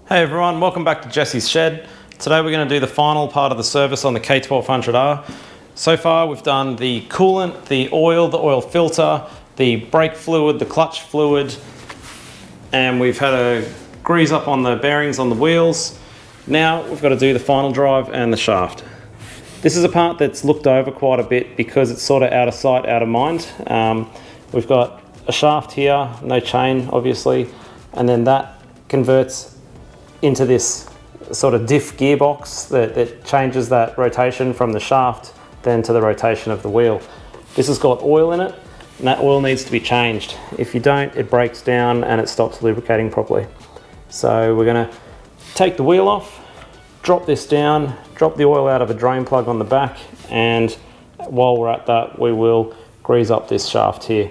Hey everyone, welcome back to Jesse's Shed. Today we're going to do the final part of the service on the K1200R. So far we've done the coolant, the oil filter, the brake fluid, the clutch fluid, and we've had a grease up on the bearings on the wheels. Now we've got to do the final drive and the shaft. This is a part that's looked over quite a bit because it's sort of out of sight, out of mind. We've got a shaft here, no chain obviously, and then that converts into this sort of diff gearbox that changes that rotation from the shaft then to the rotation of the wheel. This has got oil in it, and that oil needs to be changed. If you don't, it breaks down and it stops lubricating properly. So we're going to take the wheel off, drop this down, drop the oil out of a drain plug on the back, and while we're at that, we will grease up this shaft here.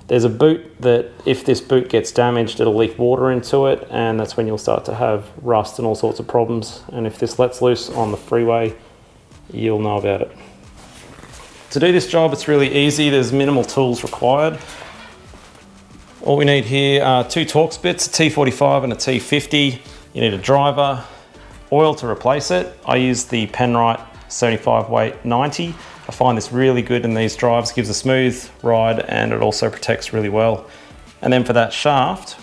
There's a boot that if this boot gets damaged, it'll leak water into it, and that's when you'll start to have rust and all sorts of problems. And if this lets loose on the freeway, you'll know about it. To do this job, it's really easy. There's minimal tools required. All we need here are two Torx bits, a T45 and a T50. You need a driver, oil to replace it. I use the Penrite 75 weight 90. I find this really good in these drives, gives a smooth ride and it also protects really well. And then for that shaft,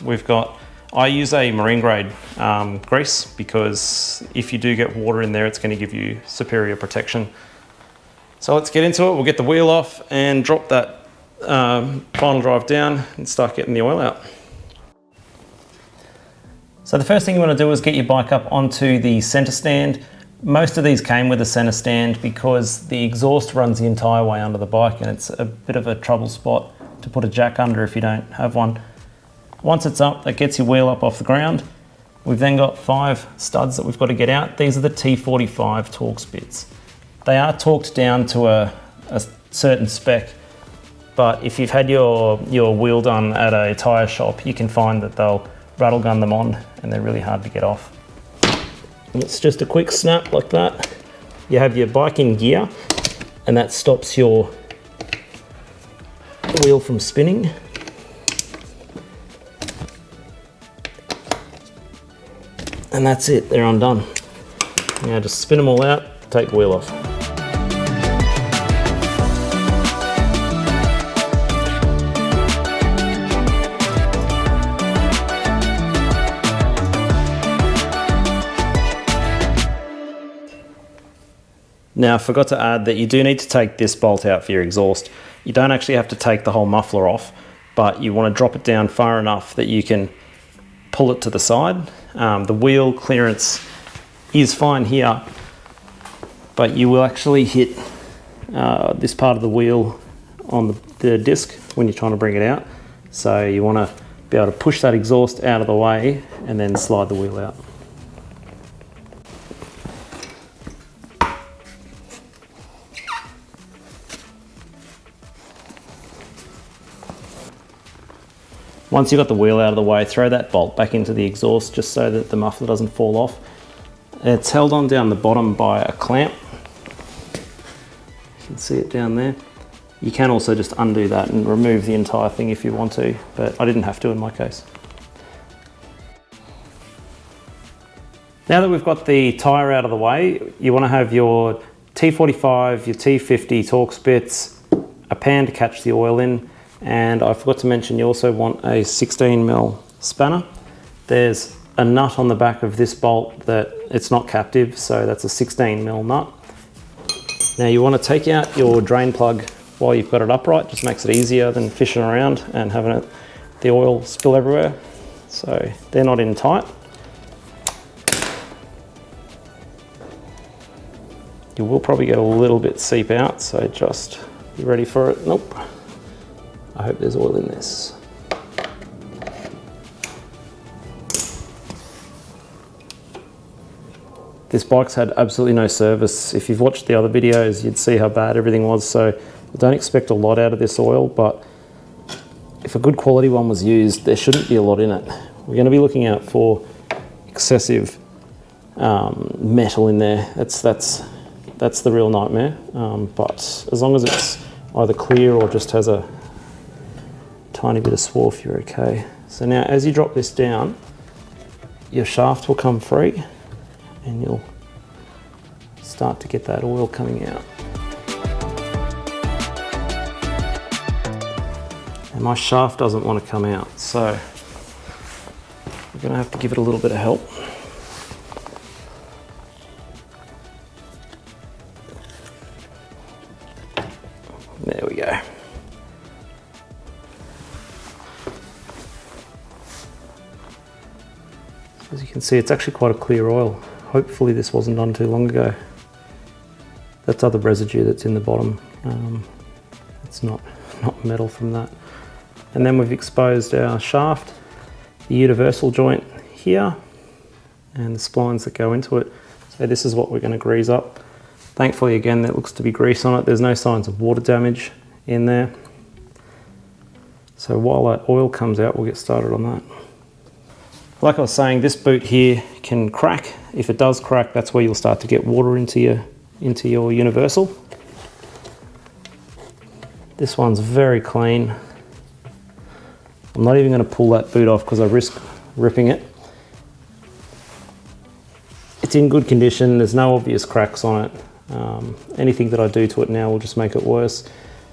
I use a marine grade grease because if you do get water in there, it's going to give you superior protection. So let's get into it. We'll get the wheel off and drop that final drive down and start getting the oil out. So the first thing you want to do is get your bike up onto the center stand. Most of these came with a center stand because the exhaust runs the entire way under the bike and it's a bit of a trouble spot to put a jack under if you don't have one. Once it's up, that gets your wheel up off the ground. We've then got 5 studs that we've got to get out. These are the T45 Torx bits. They are torqued down to a certain spec, but if you've had your wheel done at a tyre shop, you can find that they'll rattle gun them on and they're really hard to get off. And it's just a quick snap like that. You have your bike in gear and that stops your wheel from spinning. And that's it, they're undone. Now just spin them all out, take the wheel off. Now I forgot to add that you do need to take this bolt out for your exhaust. You don't actually have to take the whole muffler off, but you want to drop it down far enough that you can pull it to the side. The wheel clearance is fine here, but you will actually hit this part of the wheel on the disc when you're trying to bring it out. So you want to be able to push that exhaust out of the way and then slide the wheel out. Once you've got the wheel out of the way, throw that bolt back into the exhaust just so that the muffler doesn't fall off. It's held on down the bottom by a clamp. You can see it down there. You can also just undo that and remove the entire thing if you want to, but I didn't have to in my case. Now that we've got the tyre out of the way, you want to have your T45, your T50 Torx bits, a pan to catch the oil in, and I forgot to mention you also want a 16mm spanner. There's a nut on the back of this bolt that it's not captive, so that's a 16mm nut. Now you want to take out your drain plug while you've got it upright, just makes it easier than fishing around and having the oil spill everywhere. So they're not in tight. You will probably get a little bit seep out, so just be ready for it. Nope. I hope there's oil in this. This bike's had absolutely no service. If you've watched the other videos, you'd see how bad everything was. So don't expect a lot out of this oil, but if a good quality one was used, there shouldn't be a lot in it. We're going to be looking out for excessive metal in there. That's the real nightmare. But as long as it's either clear or just has a tiny bit of swarf, you're okay. So now as you drop this down, your shaft will come free and you'll start to get that oil coming out. And my shaft doesn't want to come out, so we're going to have to give it a little bit of help. There we go. As you can see, it's actually quite a clear oil. Hopefully this wasn't done too long ago. That's other residue that's in the bottom. It's not metal from that. And then we've exposed our shaft, the universal joint here, and the splines that go into it. So this is what we're going to grease up. Thankfully, again, there looks to be grease on it. There's no signs of water damage in there. So while that oil comes out, we'll get started on that. Like I was saying, this boot here can crack. If it does crack, that's where you'll start to get water into your universal. This one's very clean. I'm not even going to pull that boot off because I risk ripping it. It's in good condition. There's no obvious cracks on it. Anything that I do to it now will just make it worse.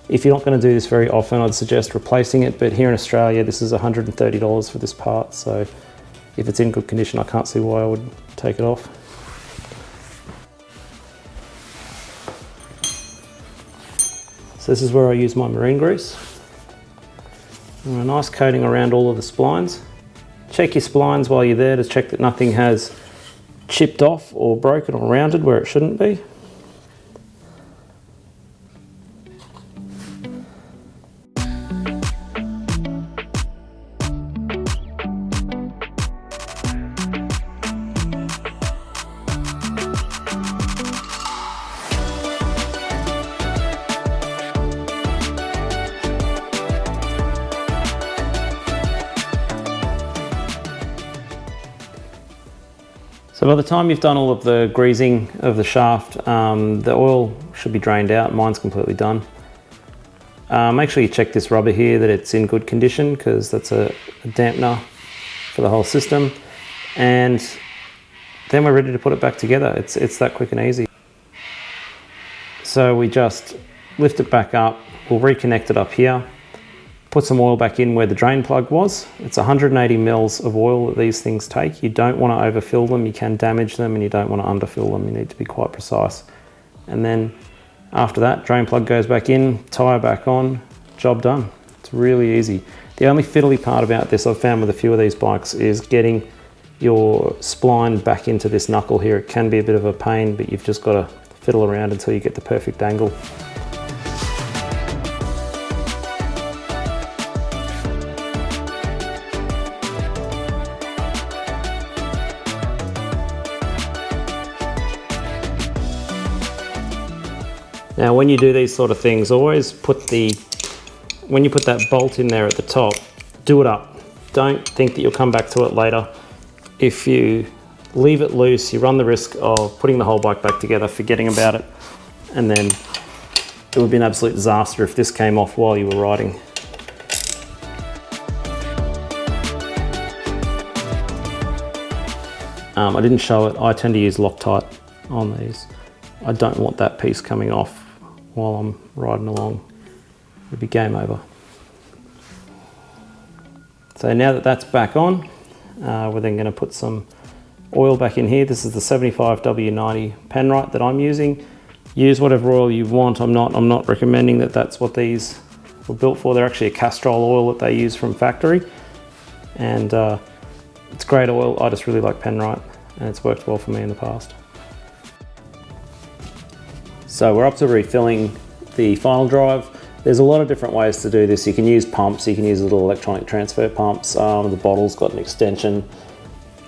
If you're not going to do this very often, I'd suggest replacing it. But here in Australia, this is $130 for this part. So if it's in good condition, I can't see why I would take it off. So this is where I use my marine grease. And a nice coating around all of the splines. Check your splines while you're there to check that nothing has chipped off or broken or rounded where it shouldn't be. So by the time you've done all of the greasing of the shaft, the oil should be drained out. Mine's completely done. Make sure you check this rubber here that it's in good condition, because that's a dampener for the whole system. And then we're ready to put it back together. It's that quick and easy. So we just lift it back up, we'll reconnect it up here, put some oil back in where the drain plug was. It's 180 mils of oil that these things take. You don't want to overfill them, you can damage them, and you don't want to underfill them. You need to be quite precise. And then after that, drain plug goes back in, tyre back on, job done. It's really easy. The only fiddly part about this I've found with a few of these bikes is getting your spline back into this knuckle here. It can be a bit of a pain, but you've just got to fiddle around until you get the perfect angle. Now when you do these sort of things, always when you put that bolt in there at the top, do it up. Don't think that you'll come back to it later. If you leave it loose, you run the risk of putting the whole bike back together, forgetting about it, and then it would be an absolute disaster if this came off while you were riding. I didn't show it. I tend to use Loctite on these. I don't want that piece coming off while I'm riding along. It'd be game over. So now that that's back on, we're then going to put some oil back in here. This is the 75W90 Penrite that I'm using. Use whatever oil you want. I'm not recommending that that's what these were built for. They're actually a Castrol oil that they use from factory, and it's great oil. I just really like Penrite, and it's worked well for me in the past. So we're up to refilling the final drive. There's a lot of different ways to do this. You can use pumps, you can use little electronic transfer pumps. The bottle's got an extension.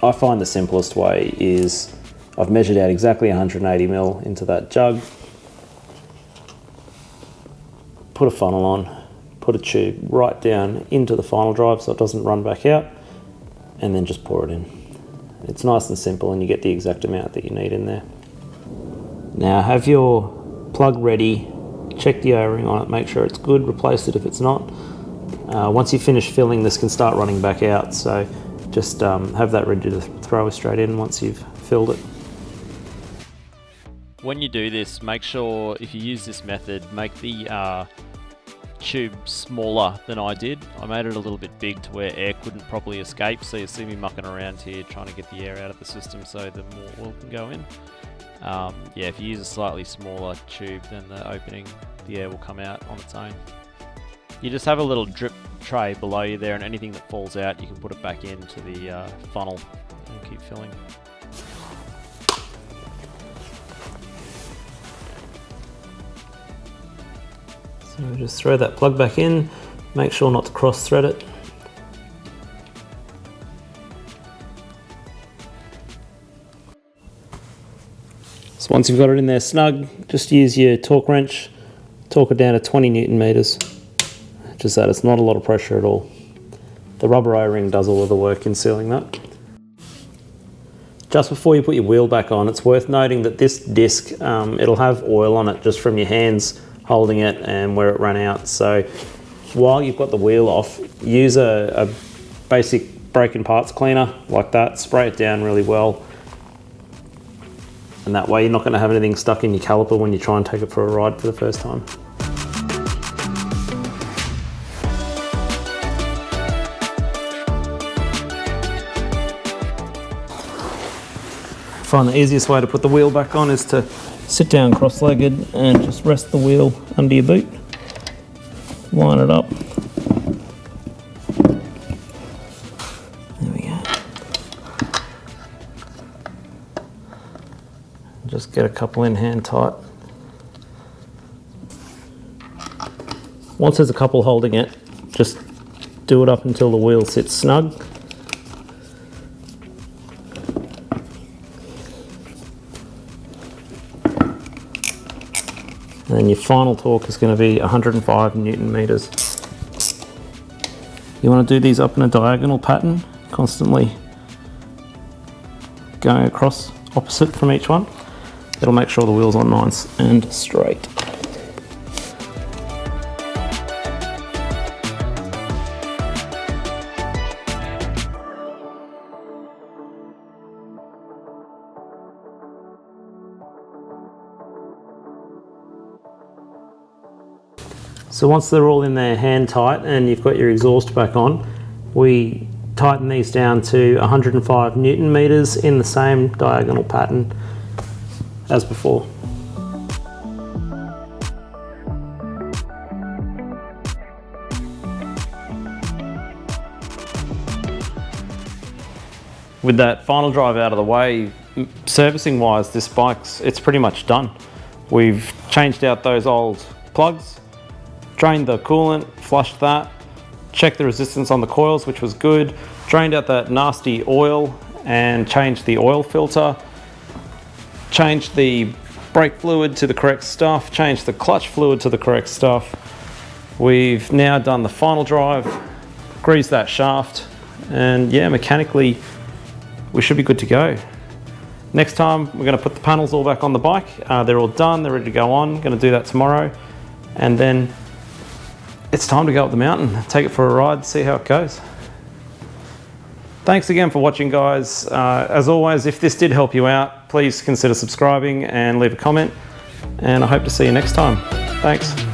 I find the simplest way is I've measured out exactly 180 mil into that jug, put a funnel on, put a tube right down into the final drive so it doesn't run back out, and then just pour it in. It's nice and simple, and you get the exact amount that you need in there. Now have your plug ready, check the O-ring on it, make sure it's good, replace it if it's not. Once you finish filling, this can start running back out, so just have that ready to throw straight in once you've filled it. When you do this, make sure if you use this method, make the tube smaller than I did. I made it a little bit big to where air couldn't properly escape, so you see me mucking around here trying to get the air out of the system so the more oil can go in. Yeah, if you use a slightly smaller tube, then the opening, the air will come out on its own. You just have a little drip tray below you there, and anything that falls out you can put it back into the funnel and keep filling. So just throw that plug back in, make sure not to cross thread it. So once you've got it in there snug, just use your torque wrench, torque it down to 20 Newton meters. Just that, it's not a lot of pressure at all. The rubber O-ring does all of the work in sealing that. Just before you put your wheel back on, it's worth noting that this disc, it'll have oil on it just from your hands holding it and where it ran out. So while you've got the wheel off, use a basic brake and parts cleaner like that, spray it down really well. And that way you're not going to have anything stuck in your caliper when you try and take it for a ride for the first time. I find the easiest way to put the wheel back on is to sit down cross-legged and just rest the wheel under your boot. Line it up. There we go. Just get a couple in hand tight. Once there's a couple holding it, just do it up until the wheel sits snug. And then your final torque is going to be 105 Newton meters. You want to do these up in a diagonal pattern, constantly going across opposite from each one. It'll make sure the wheel's on nice and straight. So once they're all in there hand tight and you've got your exhaust back on, we tighten these down to 105 Newton meters in the same diagonal pattern as before. With that final drive out of the way, servicing wise, this it's pretty much done. We've changed out those old plugs, drained the coolant, flushed that, checked the resistance on the coils, which was good, drained out that nasty oil and changed the oil filter, changed the brake fluid to the correct stuff, changed the clutch fluid to the correct stuff. We've now done the final drive, greased that shaft, and yeah, mechanically we should be good to go. Next time we're going to put the panels all back on the bike. They're all done, they're ready to go on. Going to do that tomorrow, and then it's time to go up the mountain, take it for a ride, see how it goes. Thanks again for watching, guys. As always, if this did help you out, please consider subscribing and leave a comment, and I hope to see you next time. Thanks.